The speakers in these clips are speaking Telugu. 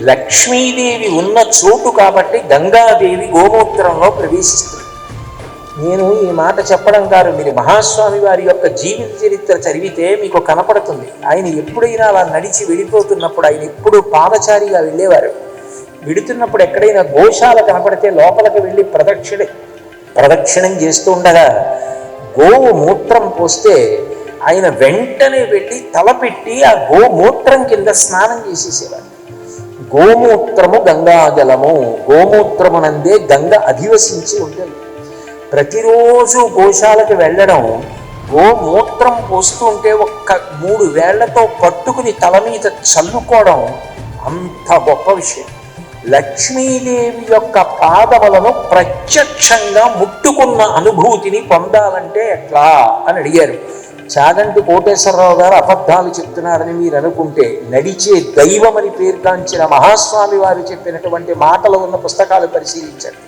లక్ష్మీదేవి ఉన్న చోటు కాబట్టి గంగాదేవి గోమూత్రంలో ప్రవేశిస్తుంది. నేను ఈ మాట చెప్పడం కాదు, మీరు మహాస్వామి వారి యొక్క జీవిత చరిత్ర చదివితే మీకు కనపడుతుంది. ఆయన ఎప్పుడైనా అలా నడిచి వెళ్ళిపోతున్నప్పుడు, ఆయన ఎప్పుడు పాదచారిగా వెళ్ళేవారు. విడుతున్నప్పుడు ఎక్కడైనా గోశాల కనపడితే లోపలికి వెళ్ళి ప్రదక్షిణం చేస్తూ ఉండగా గోవు మూత్రం పోస్తే ఆయన వెంటనే వెళ్ళి తలపెట్టి ఆ గోమూత్రం కింద స్నానం చేసేసేవారు. గోమూత్రము గంగాజలము, గోమూత్రమునందే గంగ అధివసించి ఉంటుంది. ప్రతిరోజు గోశాలకు వెళ్ళడం, గోమూత్రం పోస్తూ ఉంటే ఒక్క 3 వేళ్లతో పట్టుకుని తల మీద చల్లుకోవడం అంత గొప్ప విషయం. లక్ష్మీదేవి యొక్క పాదములను ప్రత్యక్షంగా ముట్టుకున్న అనుభూతిని పొందాలంటే ఎట్లా అని అడిగారు. చాగంటి కోటేశ్వరరావు గారు అబద్ధాలు చెప్తున్నారని మీరు అనుకుంటే, నడిచే దైవమని పేరుగాంచిన మహాస్వామి వారు చెప్పినటువంటి మాటలు ఉన్న పుస్తకాలు పరిశీలించండి.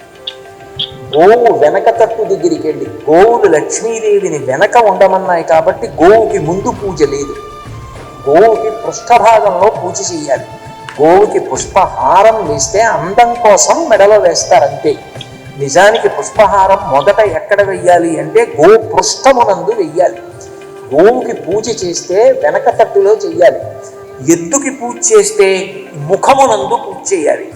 గోవు వెనక తట్టు దగ్గరికి వెళ్ళి, గోవులు లక్ష్మీదేవిని వెనక ఉండమన్నాయి కాబట్టి గోవుకి ముందు పూజ లేదు. గోవుకి పృష్ఠభాగంలో పూజ చేయాలి. గోవుకి పుష్పహారం వేస్తే అందం కోసం మెడలో వేస్తారంతే. నిజానికి పుష్పహారం మొదట ఎక్కడ వెయ్యాలి అంటే గోపృష్ఠమునందు వెయ్యాలి. గోవుకి పూజ చేస్తే వెనక తట్టులో చెయ్యాలి. ఎద్దుకి పూజ చేస్తే ముఖమునందు పూజ చేయాలి.